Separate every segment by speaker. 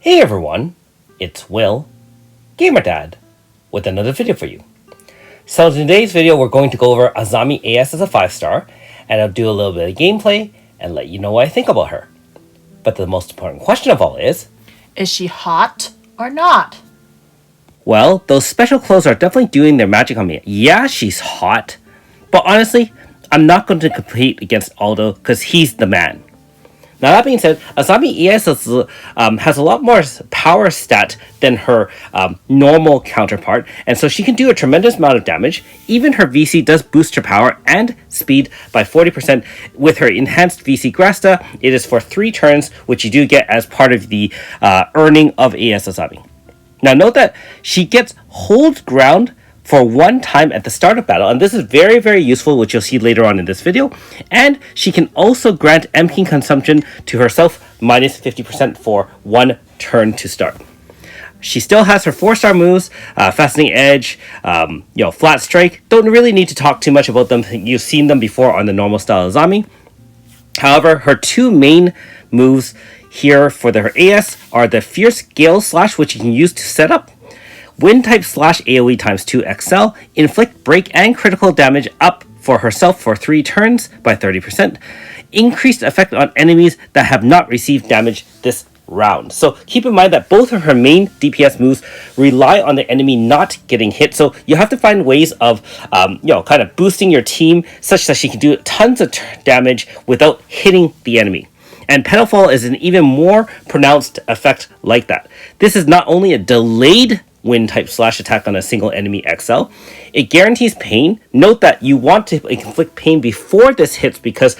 Speaker 1: Hey everyone, it's Will, GamerDad, with another video for you. So in today's video, we're going to go over Azami AS as a 5-star, and I'll do a little bit of gameplay and let you know what I think about her. But the most important question of all is
Speaker 2: she hot or not?
Speaker 1: Well, those special clothes are definitely doing their magic on me. Yeah, she's hot, but honestly, I'm not going to compete against Aldo because he's the man. Now that being said, Azami ES has a lot more power stat than her normal counterpart, and so she can do a tremendous amount of damage. Even her VC does boost her power and speed by 40%. With her enhanced VC grasta, it is for 3 turns, which you do get as part of the earning of AS Azami. Now note that she gets hold ground for 1 time at the start of battle, and this is very, very useful, which you'll see later on in this video. And she can also grant MP consumption to herself minus 50% for 1 turn to start. She still has her 4-star moves, Fastening Edge, Flat Strike. Don't really need to talk too much about them. You've seen them before on the normal style Azami. However, her 2 main moves here for her AS are the Fierce Gale Slash, which you can use to set up, Wind type slash AoE times 2 XL, inflict break and critical damage up for herself for 3 turns by 30%, increased effect on enemies that have not received damage this round. So keep in mind that both of her main DPS moves rely on the enemy not getting hit, so you have to find ways of kind of boosting your team such that she can do tons of damage without hitting the enemy. And Pedalfall is an even more pronounced effect like that. This is not only a delayed wind type slash attack on a single enemy XL, it guarantees pain. Note that you want to inflict pain before this hits, because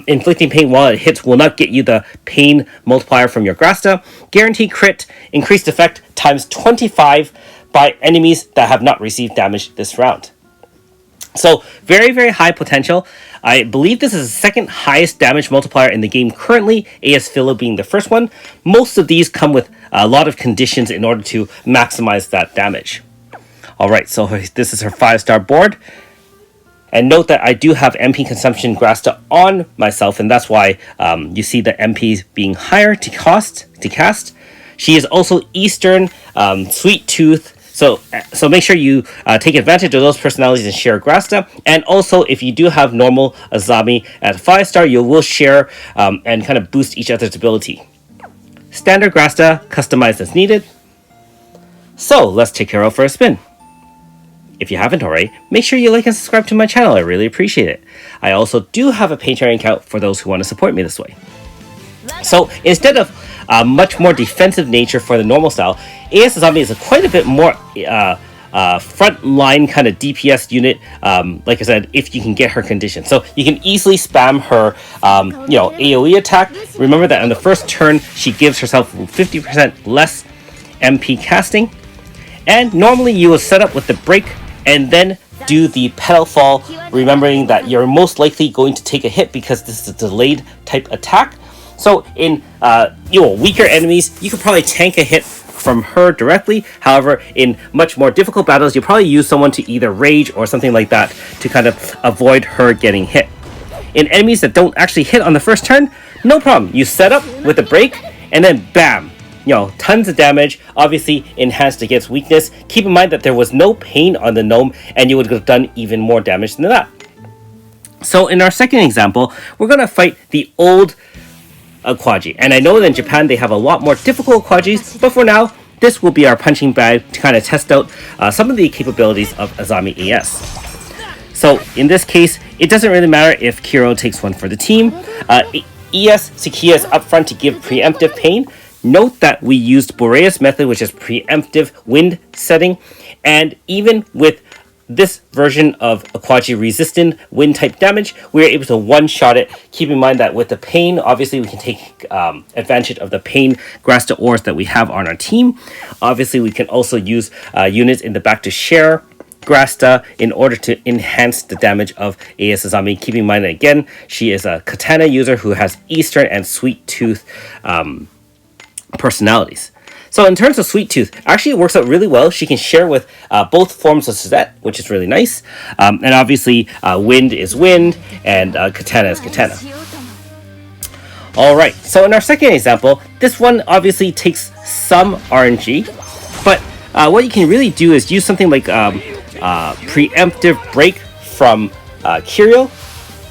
Speaker 1: inflicting pain while it hits will not get you the pain multiplier from your grasta. Guaranteed crit, increased effect times 25 by enemies that have not received damage this round. So very, very high potential. I believe this is the second highest damage multiplier in the game currently, AS Philo being the first one. Most of these come with a lot of conditions in order to maximize that damage. Alright, so this is her 5-star board. And note that I do have MP consumption grasta on myself, and that's why you see the MPs being higher to cast. She is also Eastern, Sweet Tooth. So make sure you take advantage of those personalities and share grasta. And also, if you do have normal Azami at 5-star, you will share and kind of boost each other's ability. Standard grasta, customized as needed. So let's take her out for a spin. If you haven't already, make sure you like and subscribe to my channel. I really appreciate it. I also do have a Patreon account for those who want to support me this way. So instead of much more defensive nature for the normal style, AS Azami is quite a bit more front line kind of DPS unit, like I said, if you can get her condition. So you can easily spam her AoE attack. Remember that on the first turn she gives herself 50% less MP casting, and normally you will set up with the break and then do the pedal fall, remembering that you're most likely going to take a hit because this is a delayed type attack. So in weaker enemies, you could probably tank a hit from her directly. However, in much more difficult battles, you'll probably use someone to either rage or something like that to kind of avoid her getting hit. In enemies that don't actually hit on the first turn, no problem. You set up with a break and then bam, tons of damage, obviously enhanced against weakness. Keep in mind that there was no pain on the gnome, and you would have done even more damage than that. So in our second example, we're going to fight the old Aquaji. And I know that in Japan they have a lot more difficult Aquajis, but for now, this will be our punching bag to kind of test out some of the capabilities of Azami AS. So in this case, it doesn't really matter if Kiro takes one for the team. ES Sakia is up front to give preemptive pain. Note that we used Boreas method, which is preemptive wind setting, and even with this version of Aquaji resistant wind type damage, we are able to one-shot it. Keep in mind that with the pain, obviously we can take advantage of the pain grasta ores that we have on our team. Obviously we can also use units in the back to share grasta in order to enhance the damage of AS Azami. Keep in mind that again, she is a katana user who has Eastern and Sweet Tooth personalities. So in terms of Sweet Tooth, actually it works out really well. She can share with both forms of Suzette, which is really nice. And obviously Wind is Wind and Katana is Katana. Alright, so in our second example, this one obviously takes some RNG, but what you can really do is use something like preemptive break from Kiryu,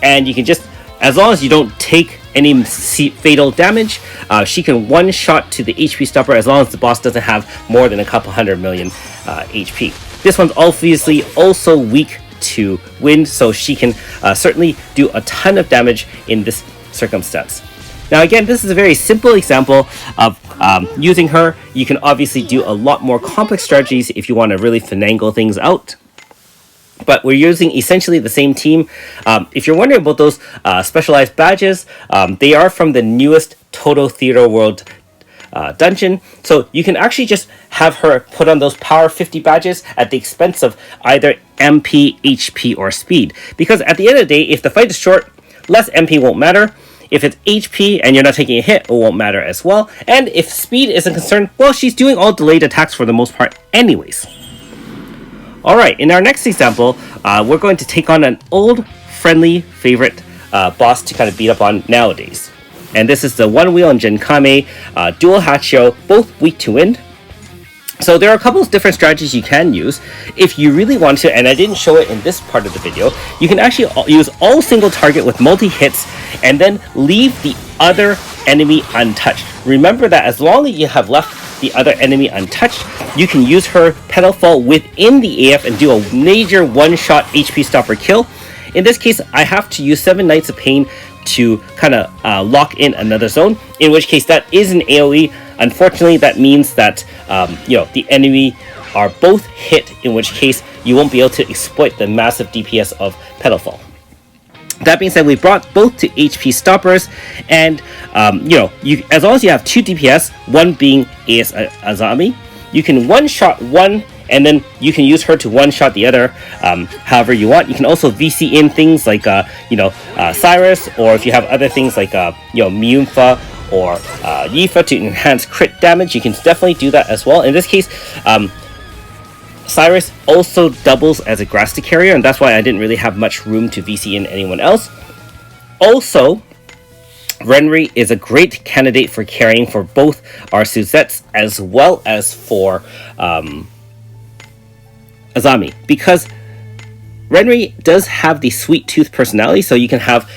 Speaker 1: and you can just, as long as you don't take any fatal damage, she can one-shot to the HP stopper as long as the boss doesn't have more than a couple 100 million HP. This one's obviously also weak to wind, so she can certainly do a ton of damage in this circumstance. Now again, this is a very simple example of using her. You can obviously do a lot more complex strategies if you want to really finagle things out. But we're using essentially the same team. If you're wondering about those specialized badges, they are from the newest Total Theater World dungeon. So you can actually just have her put on those power 50 badges at the expense of either MP, HP, or speed. Because at the end of the day, if the fight is short, less MP won't matter. If it's HP and you're not taking a hit, it won't matter as well. And if speed isn't concerned, well, she's doing all delayed attacks for the most part anyways. Alright, in our next example, we're going to take on an old, friendly favorite boss to kind of beat up on nowadays. And this is the One Wheel and Genkame Dual Hachio, both weak to wind. So there are a couple of different strategies you can use. If you really want to, and I didn't show it in this part of the video, you can actually use all single target with multi-hits and then leave the other enemy untouched. Remember that as long as you have left the other enemy untouched, you can use her Pedal Fall within the AF and do a major one-shot HP stopper kill. In this case, I have to use 7 Nights of Pain to kind of lock in another zone, in which case that is an AoE. Unfortunately, that means that the enemy are both hit, in which case you won't be able to exploit the massive DPS of Pedal Fall. That being said, we brought both to HP stoppers, and as long as you have 2 DPS, one being Azami, you can one-shot one, and then you can use her to one-shot the other however you want. You can also VC in things like Cyrus, or if you have other things like Myunfa or Yifa to enhance crit damage, you can definitely do that as well. In this case, Cyrus also doubles as a grasta carrier, and that's why I didn't really have much room to VC in anyone else. Also, Renri is a great candidate for carrying for both our Suzettes as well as for Azami, because Renri does have the sweet tooth personality, so you can have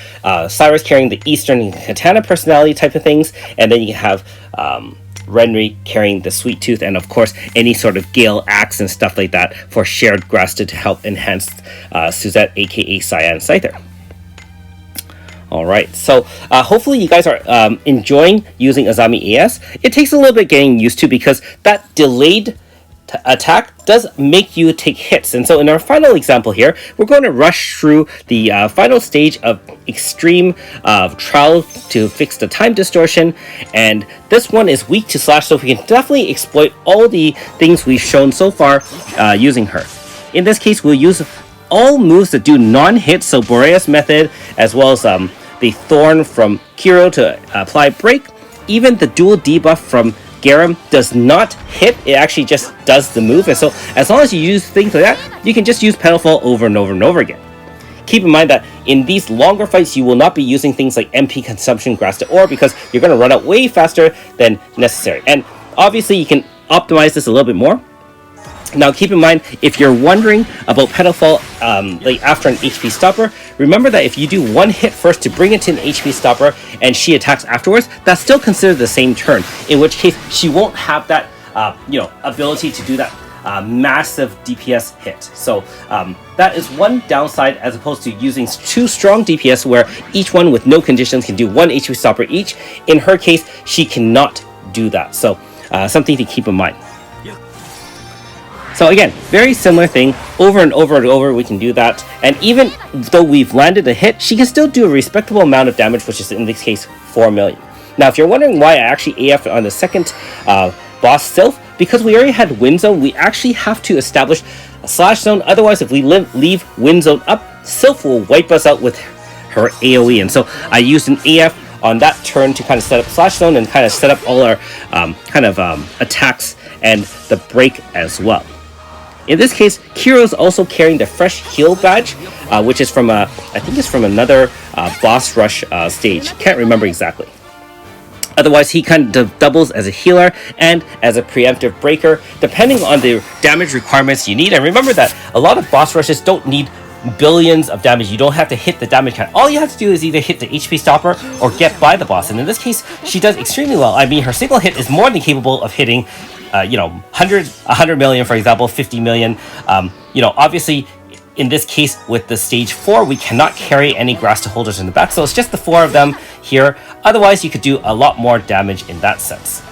Speaker 1: Cyrus carrying the Eastern Katana personality type of things, and then you can have Renri carrying the sweet tooth, and of course any sort of Gale Axe and stuff like that for shared grasta to help enhance Suzette, aka Cyan Scyther. Alright, so hopefully you guys are enjoying using Azami AS. It takes a little bit getting used to because that delayed attack does make you take hits, and so in our final example here, we're going to rush through the final stage of extreme trial to fix the time distortion, and this one is weak to slash, so we can definitely exploit all the things we've shown so far using her. In this case, we'll use all moves that do non-hit, so Boreas method, as well as the Thorn from Kiro to apply break. Even the dual debuff from Garam does not hit, it actually just does the move, and so as long as you use things like that, you can just use Pedal Fall over and over and over again. Keep in mind that in these longer fights, you will not be using things like MP consumption, grasta ore, because you're going to run out way faster than necessary. And obviously you can optimize this a little bit more. Now keep in mind, if you're wondering about Pedal Fall like after an HP stopper, remember that if you do one hit first to bring it to an HP stopper and she attacks afterwards, that's still considered the same turn, in which case she won't have that ability to do that massive DPS hit. So that is one downside, as opposed to using 2 strong DPS where each one with no conditions can do 1 HP stopper each. In her case, she cannot do that, so something to keep in mind. So again, very similar thing, over and over and over we can do that, and even though we've landed a hit, she can still do a respectable amount of damage, which is in this case 4 million. Now if you're wondering why I actually AF'd on the second boss Sylph, because we already had Wind Zone, we actually have to establish a slash zone, otherwise if we leave Wind Zone up, Sylph will wipe us out with her AoE, and so I used an AF on that turn to kind of set up slash zone and kind of set up all our attacks and the break as well. In this case, Kiro is also carrying the Fresh Heal badge, which is from I think it's from another boss rush stage. Can't remember exactly. Otherwise, he kind of doubles as a healer and as a preemptive breaker, depending on the damage requirements you need. And remember that a lot of boss rushes don't need billions of damage. You don't have to hit the damage count. All you have to do is either hit the HP stopper or get by the boss. And in this case, she does extremely well. I mean, her single hit is more than capable of hitting, 100 million, for example, 50 million. Obviously, in this case, with the stage 4, we cannot carry any grasta holders in the back. So it's just the 4 of them here. Otherwise, you could do a lot more damage in that sense.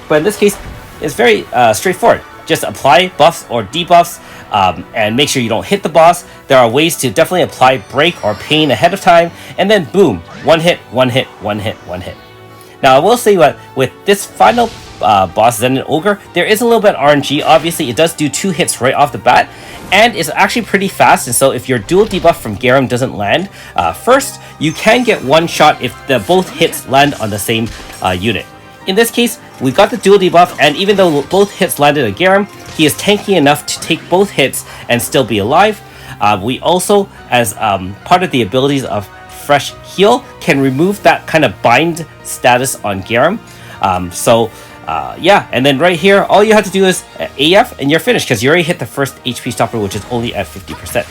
Speaker 1: But in this case, it's very straightforward. Just apply buffs or debuffs and make sure you don't hit the boss. There are ways to definitely apply break or pain ahead of time. And then boom, one hit, one hit, one hit, one hit. Now, I will say that with this final boss, Zen and Ogre, there is a little bit of RNG. Obviously, it does do 2 hits right off the bat. And it's actually pretty fast. And so if your dual debuff from Garum doesn't land first, you can get one shot if both hits land on the same unit. In this case, we got the dual debuff, and even though both hits landed on Garum, he is tanky enough to take both hits and still be alive. We also, as part of the abilities of Fresh Heal, can remove that kind of bind status on Garum. And then right here, all you have to do is AF and you're finished, because you already hit the first HP stopper, which is only at 50%.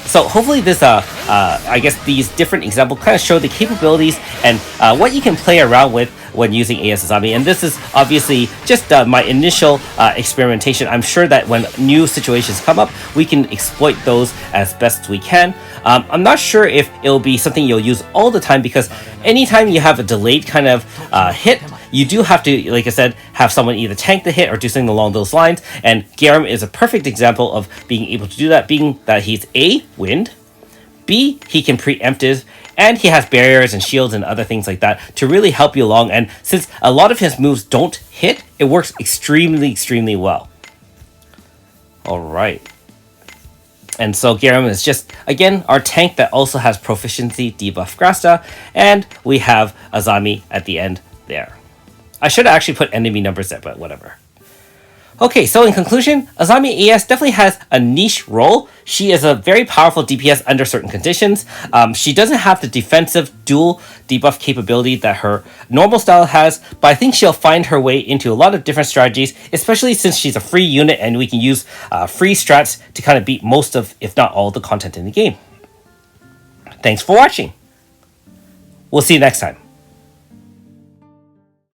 Speaker 1: So hopefully this, I guess these different examples kind of show the capabilities and what you can play around with when using AS Azami. And this is obviously just my initial experimentation. I'm sure that when new situations come up, we can exploit those as best we can. I'm not sure if it'll be something you'll use all the time, because anytime you have a delayed kind of hit, you do have to, like I said, have someone either tank the hit or do something along those lines. And Garum is a perfect example of being able to do that, being that he's A, wind, B, he can preemptive, and he has barriers and shields and other things like that to really help you along. And since a lot of his moves don't hit, it works extremely, extremely well. All right. And so Garum is just, again, our tank that also has proficiency, debuff grasta, and we have Azami at the end there. I should have actually put enemy numbers there, but whatever. Okay, so in conclusion, Azami AS definitely has a niche role. She is a very powerful DPS under certain conditions. She doesn't have the defensive dual debuff capability that her normal style has, but I think she'll find her way into a lot of different strategies, especially since she's a free unit and we can use free strats to kind of beat most of, if not all, the content in the game. Thanks for watching. We'll see you next time.